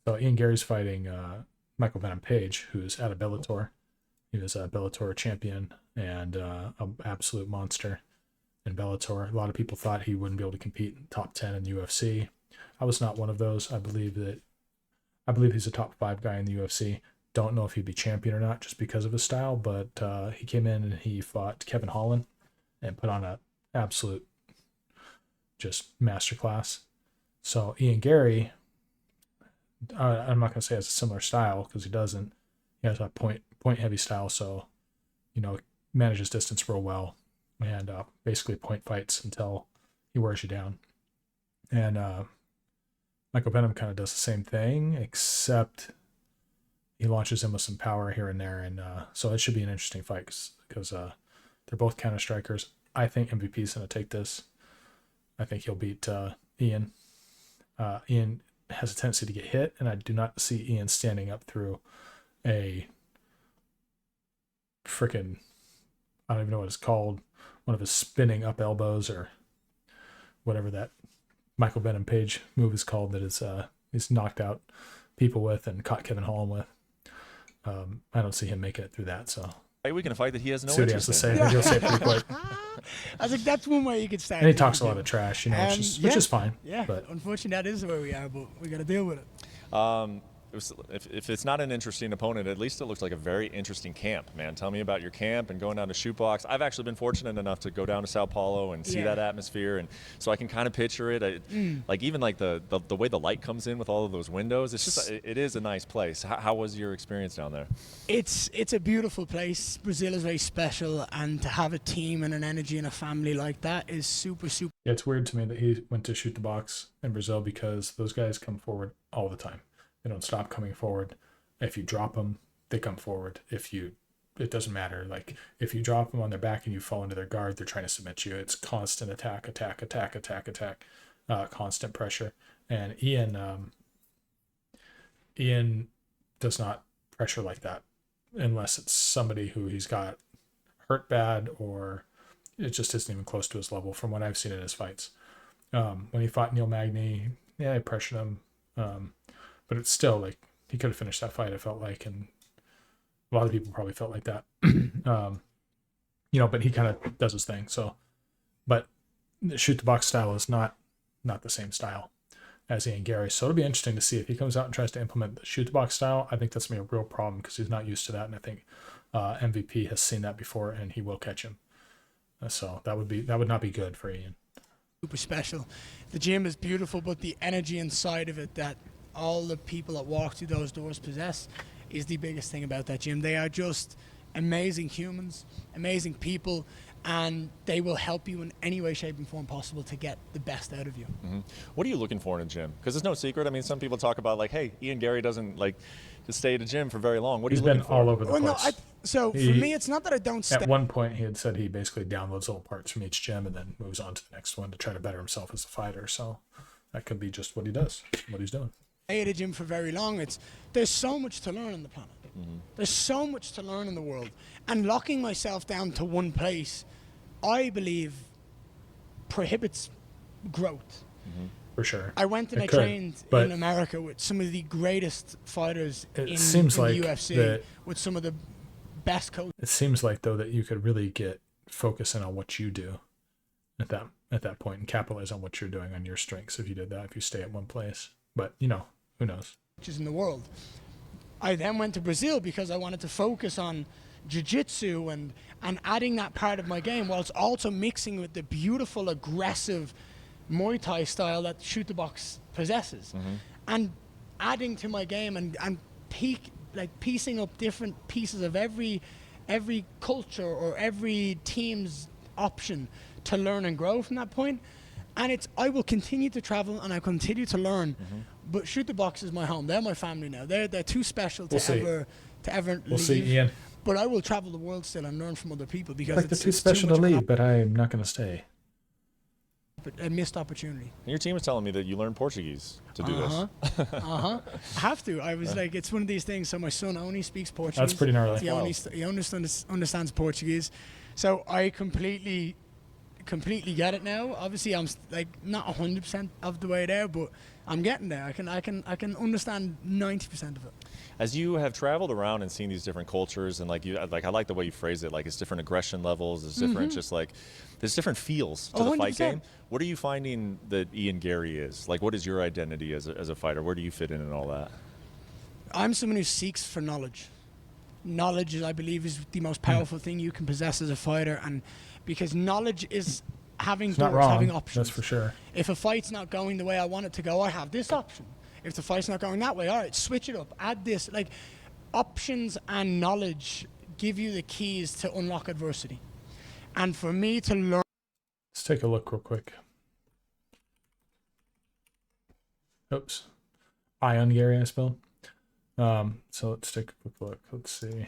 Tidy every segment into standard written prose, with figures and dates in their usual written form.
So Ian Garry's fighting Michael Venom Page, who's out of Bellator. He was a Bellator champion and an absolute monster in Bellator. A lot of people thought he wouldn't be able to compete in top 10 in the UFC. I was not one of those. I believe he's a top 5 guy in the UFC. Don't know if he'd be champion or not just because of his style, but he came in and he fought Kevin Holland and put on an absolute just masterclass. So Ian Garry, I'm not going to say has a similar style because he doesn't. He has a point heavy style, so manages distance real well and basically point fights until he wears you down. And Michael Venom kind of does the same thing, except he launches in with some power here and there, and so it should be an interesting fight because they're both counter strikers. I think MVP is going to take this. I think he'll beat Ian. Ian has a tendency to get hit, and I do not see Ian standing up through a freaking, I don't even know what it's called, one of his spinning up elbows or whatever that Michael Venom Page move is called that is he's knocked out people with and caught Kevin Holland with. I don't see him making it through that. So we can fight that he has no see what he has to say. He'll say it pretty quick. I was like, that's one way you could start. And he talks a lot of trash, which is fine. Yeah, but unfortunately, that is where we are, but we got to deal with it. If it's not an interesting opponent, at least it looks like a very interesting camp, man. Tell me about your camp and going down to Shootbox. I've actually been fortunate enough to go down to Sao Paulo and see that atmosphere, and so I can kind of picture it. Like even like the way the light comes in with all of those windows. It's just it is a nice place. How was your experience down there? It's a beautiful place. Brazil is very special, and to have a team and an energy and a family like that is super. Yeah, it's weird to me that he went to Shoot the Box in Brazil because those guys come forward all the time. They don't stop coming forward. If you drop them, they come forward. It doesn't matter. Like if you drop them on their back and you fall into their guard, they're trying to submit you. It's constant attack, constant pressure. And Ian does not pressure like that unless it's somebody who he's got hurt bad or it just isn't even close to his level from what I've seen in his fights. When he fought Neil Magny, I pressured him. But it's still like he could have finished that fight, I felt like, and a lot of people probably felt like that. But he kind of does his thing. So, but the Shoot the Box style is not the same style as Ian Garry. So it'll be interesting to see if he comes out and tries to implement the Shoot the Box style. I think that's going to be a real problem because he's not used to that, and I think MVP has seen that before, and he will catch him. So that would not be good for Ian. Super special. The gym is beautiful, but the energy inside of it that all the people that walk through those doors possess is the biggest thing about that gym. They are just amazing humans, amazing people, and they will help you in any way, shape, and form possible to get the best out of you. Mm-hmm. What are you looking for in a gym? Because it's no secret. I mean, some people talk about like, hey, Ian Garry doesn't like to stay at a gym for very long. What are you looking for? He's been all over the place. For me, it's not that I don't stay. At one point, he had said he basically downloads little parts from each gym and then moves on to the next one to try to better himself as a fighter. So that could be just what he does, what he's doing. At a gym for very long. There's so much to learn on the planet. Mm-hmm. There's so much to learn in the world, and locking myself down to one place, I believe, prohibits growth. Mm-hmm. For sure. I went and I trained in America with some of the greatest fighters in the UFC, with some of the best coaches. It seems like though that you could really get focusing on what you do at that point and capitalize on what you're doing on your strengths if you did that, if you stay at one place. But who knows? Which is in the world. I then went to Brazil because I wanted to focus on jiu-jitsu and adding that part of my game whilst also mixing with the beautiful, aggressive Muay Thai style that Shoot the Box possesses. Mm-hmm. And adding to my game and piecing up different pieces of every culture or every team's option to learn and grow from that point. And I will continue to travel and I continue to learn. Mm-hmm. But Shoot the Box is my home. They're my family now. They're too special to ever leave. We'll see, Ian. But I will travel the world still and learn from other people because they're too special to leave. But I'm not going to stay. A missed opportunity. And your team was telling me that you learned Portuguese to do this. I have to. I was like, it's one of these things. So my son only speaks Portuguese. That's pretty gnarly. He understands Portuguese. So I completely get it now. Obviously, I'm like not 100% of the way there, but I'm getting there. I can understand 90% of it. As you have traveled around and seen these different cultures, and I like the way you phrase it, like it's different aggression levels, it's different, just like there's different feels to the fight 100%. game. What are you finding that Ian Garry is? Like, what is your identity as a fighter? Where do you fit in all that? I'm someone who seeks for knowledge. Knowledge, I believe, is the most powerful thing you can possess as a fighter, and because knowledge is having It's not doors, wrong. having options. That's for sure. If a fight's not going the way I want it to go, I have this option. If the fight's not going that way, all right, switch it up, add this. Like, options and knowledge give you the keys to unlock adversity. And for me to learn. Let's take a look real quick. Oops. Ian Garry, I spelled. So let's take a quick look. Let's see.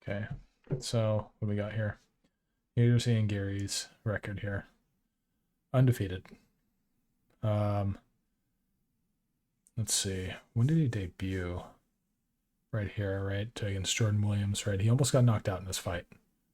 Okay, so what we got here? Here's Ian Garry's record here. Undefeated. Let's see. When did he debut? Right here, right? Against Jordan Williams, right? He almost got knocked out in this fight.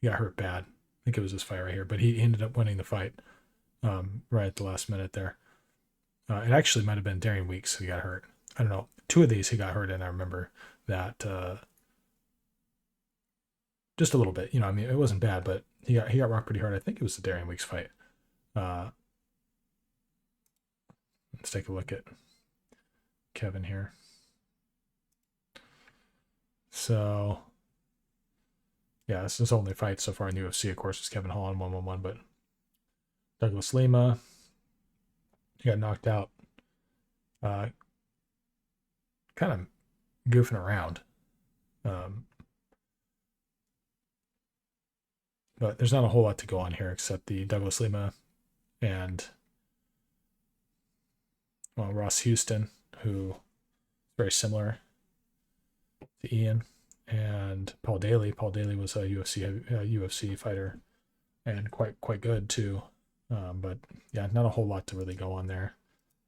He got hurt bad. I think it was this fight right here, but he ended up winning the fight right at the last minute there. It actually might have been Darian Weeks who got hurt. I don't know. 2 of these he got hurt, and I remember that just a little bit. You know, I mean, it wasn't bad, but he got rocked pretty hard. I think it was the Darian Weeks fight. Let's take a look at Kevin here. So, yeah, this is his only fight so far in the UFC, of course, is Kevin Holland 1-1-1, but Douglas Lima, he got knocked out, kind of goofing around. But there's not a whole lot to go on here except the Douglas Lima and, well, Ross Houston, who is very similar to Ian, and Paul Daly. Paul Daly was a UFC fighter and quite good too. But yeah, not a whole lot to really go on there.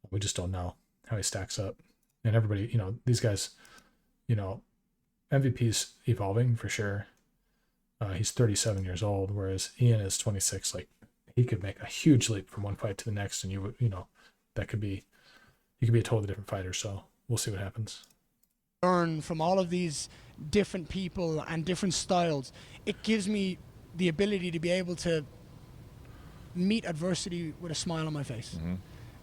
We just don't know how he stacks up. And everybody, you know, these guys, you know, MVP's evolving for sure. He's 37 years old, whereas Ian is 26. Like, he could make a huge leap from one fight to the next, and you know, that could be, he could be a totally different fighter. So we'll see what happens. Learn from all of these different people and different styles. It gives me the ability to be able to meet adversity with a smile on my face.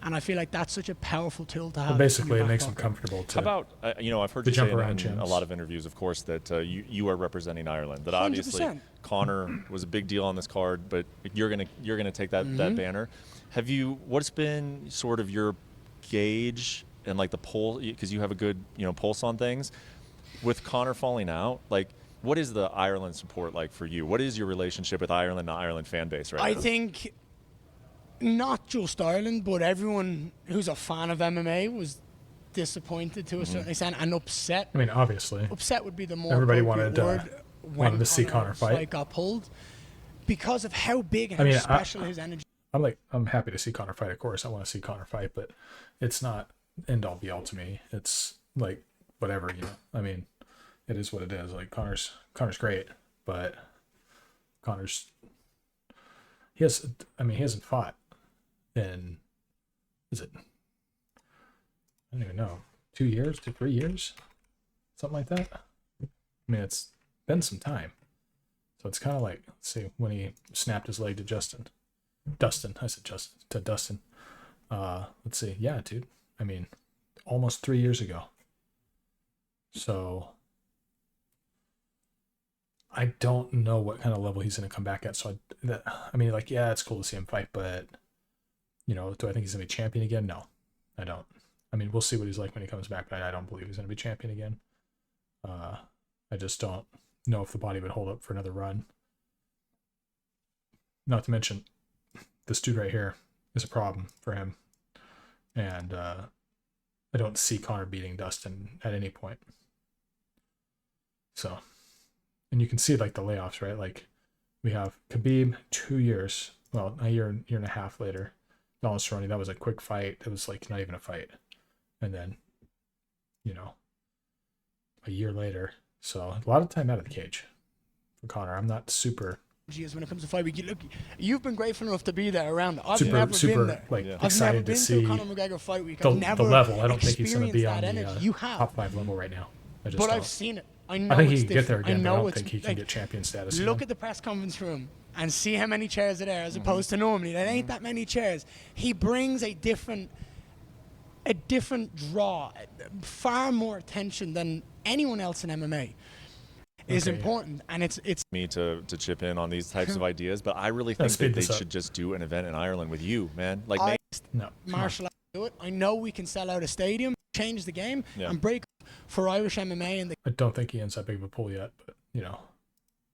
And I feel like that's such a powerful tool to have. Well, basically, it makes him comfortable to. How about, you know, I've heard you say in a lot of interviews, of course, that you are representing Ireland. That obviously 100%. Conor was a big deal on this card, but you're gonna take that banner. Have you? What's been sort of your gauge and like the pulse, because you have a good, you know, pulse on things, with Conor falling out? Like, what is the Ireland support like for you? What is your relationship with Ireland, the Ireland fan base right now? I think not just Ireland, but everyone who's a fan of MMA was disappointed to a certain extent and upset. I mean, obviously, upset would be the more everybody appropriate wanted to see Conor fight. Got pulled because of how big and how special his energy. I'm happy to see Conor fight. Of course, I want to see Conor fight, but it's not end all be all to me. It's like whatever, you know. I mean, it is what it is. Like, Conor's great, but he hasn't fought in, is it, I don't even know, 2 years to 3 years, something like that. I mean, it's been some time, so it's kind of like, let's see, when he snapped his leg to Dustin. Let's see, yeah, dude. I mean, almost 3 years ago. So I don't know what kind of level he's going to come back at. So I mean, like, yeah, it's cool to see him fight, but, you know, do I think he's going to be champion again? No, I don't. I mean, we'll see what he's like when he comes back, but I don't believe he's going to be champion again. I just don't know if the body would hold up for another run. Not to mention, this dude right here is a problem for him. And I don't see Conor beating Dustin at any point. So, and you can see like the layoffs, right? Like, we have Khabib 2 years, well, a year and a half later. Donald Cerrone, that was a quick fight. It was like not even a fight. And then a year later. So a lot of time out of the cage for Conor. I'm not super when it comes to fight week. Look, you've been grateful enough to be there around. I've super never been there. like I've never excited been to see Conor McGregor fight week. the I've never level. I don't think he's going to be experienced on that the energy. You have. top 5 level right now. I just But don't. I've seen it. I know I think he it's can get there different. again, but I don't it's think he can get champion status Look again. at the press conference room and see how many chairs are there as opposed to normally. There ain't that many chairs. He brings a different draw, far more attention than anyone else in MMA. Is important, and it's me to chip in on these types of ideas, but I really think that they should just do an event in Ireland with you, man. Like, martial arts do it. I know we can sell out a stadium, change the game, and break for Irish MMA and the I don't think he ends that big of a pool yet, but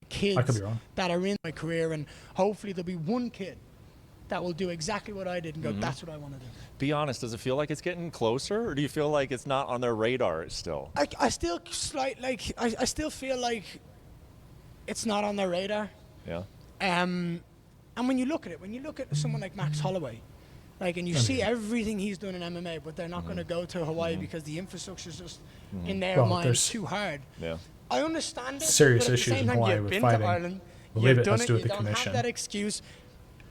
kids I could be wrong. that are in my career, and hopefully there'll be one kid that will do exactly what I did and go, that's what I want to do. Be honest, does it feel like it's getting closer, or do you feel like it's not on their radar still? I still I still feel like it's not on their radar. Yeah. And when you look at someone like Max Holloway, and you see everything he's done in MMA, but they're not going to go to Hawaii because the infrastructure's just in their minds too hard. Yeah. I understand it. Serious but at issues the same in time, Hawaii you've with been fighting. to Ireland, Believe you've it done has to do with you the don't commission. have that excuse.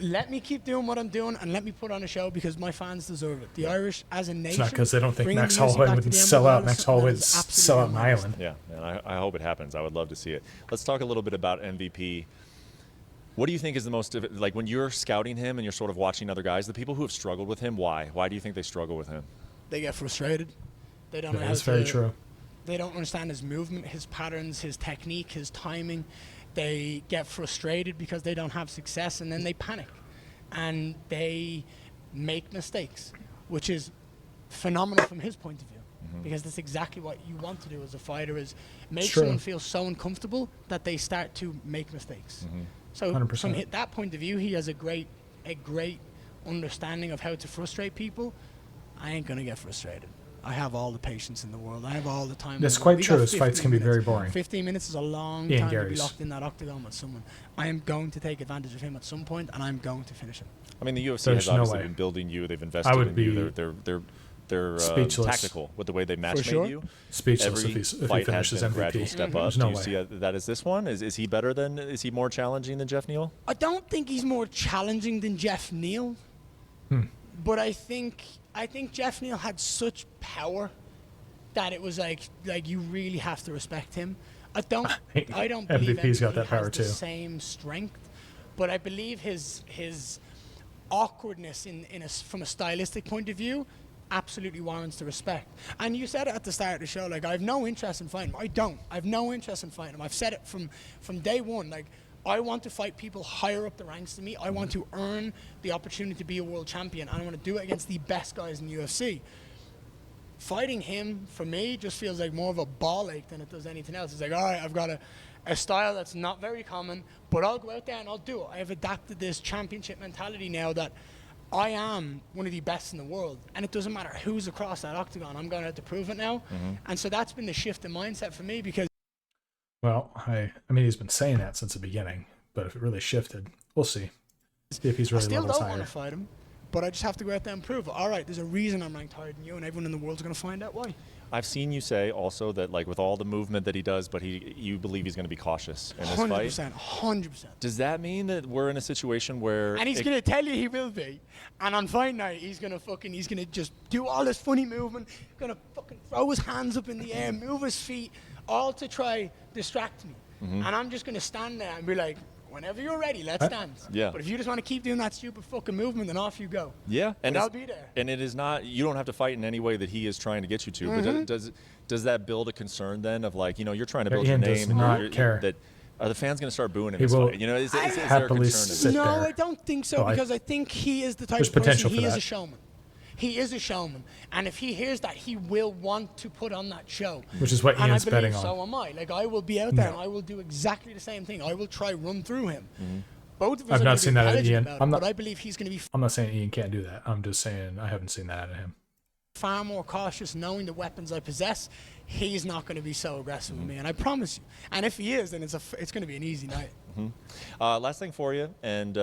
Let me keep doing what I'm doing and let me put on a show because my fans deserve it. The Irish, as a nation, It's not because they don't think bringing Max the music Holloway back would to the sell MMA out. is Max something Holloway that would is sell out in absolutely Ireland. Yeah, and I hope it happens. I would love to see it. Let's talk a little bit about MVP. What do you think is the most, like when you're scouting him and you're sort of watching other guys, the people who have struggled with him, why? Why do you think they struggle with him? They get frustrated. They don't know how That's to. very true. They don't understand his movement, his patterns, his technique, his timing. They get frustrated because they don't have success, and then they panic. And they make mistakes, which is phenomenal from his point of view. Because that's exactly what you want to do as a fighter, is make someone feel so uncomfortable that they start to make mistakes. So 100%. from that point of view, he has a great understanding of how to frustrate people. I ain't going to get frustrated. I have all the patience in the world. I have all the time. That's quite true. His fights can be very boring. 15 minutes is a long Ian time to Garry's. be locked in that octagon with someone. I am going to take advantage of him at some point, and I'm going to finish him. I mean, the UFC There's has no obviously way. been building you. They've invested I would in be you. They're speechless. tactical with the way they matchmade sure. you. Speechless Every if he fight finishes has been MVP. gradual step up. There's Do no you way. see that as this one? Is he better than? Is he more challenging than Jeff Neal? I don't think he's more challenging than Jeff Neal, but I think Jeff Neal had such power that it was like you really have to respect him. I don't believe MVP's got MVP that power has the too. same strength, but I believe his awkwardness from a stylistic point of view absolutely warrants the respect. And you said it at the start of the show, I have no interest in fighting him. I have no interest in fighting him. I've said it from day one. I want to fight people higher up the ranks than me. I want to earn the opportunity to be a world champion, and I want to do it against the best guys in the UFC. Fighting him, for me, just feels like more of a ball ache than it does anything else. It's like, all right, I've got a style that's not very common, but I'll go out there and I'll do it. I have adapted this championship mentality now that I am one of the best in the world, and it doesn't matter who's across that octagon. I'm going to have to prove it now. And so that's been the shift in mindset for me, because Well, I mean, he's been saying that since the beginning, but if it really shifted, we'll see. See if he's I really still levels don't want higher. to fight him, but I just have to go out there and prove it. All right, there's a reason I'm ranked higher than you, and everyone in the world's going to find out why. I've seen you say also that with all the movement that he does, but you believe he's going to be cautious in this fight. 100%. Does that mean that we're in a situation where? And he's going to tell you he will be. And on fight night, he's going to just do all this funny movement, going to fucking throw his hands up in the air, move his feet, all to try distract me. And I'm just going to stand there and be like, whenever you're ready, let's dance. Yeah. But if you just want to keep doing that stupid fucking movement, then off you go. Yeah, and I'll be there. And it is not. You don't have to fight in any way that he is trying to get you to. But does that build a concern then of you're trying to build Ian your does name? not and care. That are the fans going to start booing him? He this will fight? Is there a happily concern? sit No, there. I don't think so, Oh, because I think he is the type There's of person. potential for He is that. a showman. He is a showman, and if he hears that, he will want to put on that show. Which is what and Ian's I believe betting on. so am I. I will be out there No. and I will do exactly the same thing. I will try run through him. Both of us I've are not gonna seen be that out of intelligent Ian. about it, but I believe he's going to be. I'm not saying Ian can't do that. I'm just saying I haven't seen that out of him. far more cautious knowing the weapons I possess. He's not going to be so aggressive with me, and I promise you. And if he is, then it's going to be an easy night. Last thing for you, and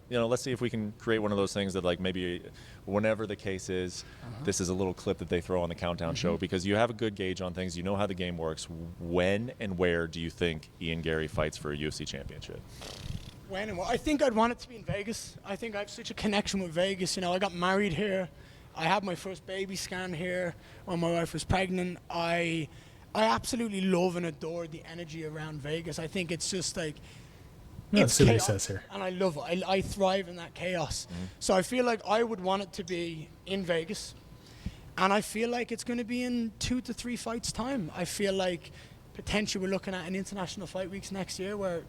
let's see if we can create one of those things that, like, maybe whenever the case is, this is a little clip that they throw on the countdown show, because you have a good gauge on things. You know how the game works. When and where do you think Ian Garry fights for a UFC championship? When and where? I think I'd want it to be in Vegas. I think I have such a connection with Vegas. I got married here. I had my first baby scan here when my wife was pregnant. I absolutely love and adore the energy around Vegas. I think it's just like, it's see what he chaos, says here. and I love it. I thrive in that chaos. So I feel like I would want it to be in Vegas, and I feel like it's going to be in 2 to 3 fights time. I feel like potentially we're looking at an international fight weeks next year where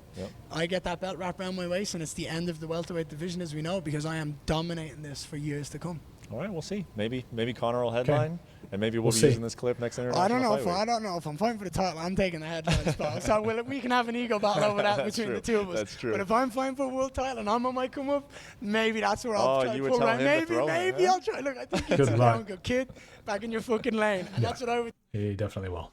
I get that belt wrapped around my waist, and it's the end of the welterweight division as we know, because I am dominating this for years to come. All right, we'll see. Maybe Conor will headline, and maybe we'll be see. using this clip next international I don't know fight if I'm fighting for the title. I'm taking the headline spot. So we can have an ego battle over that That's between true. the two of us. That's true. But if I'm fighting for a world title and I'm on my come up, maybe that's where I'll try you to would pull tell right. him to throw it, Maybe huh? I'll try. Look, I think it's Good a luck. young kid back in your fucking lane, and that's what I would. He definitely will.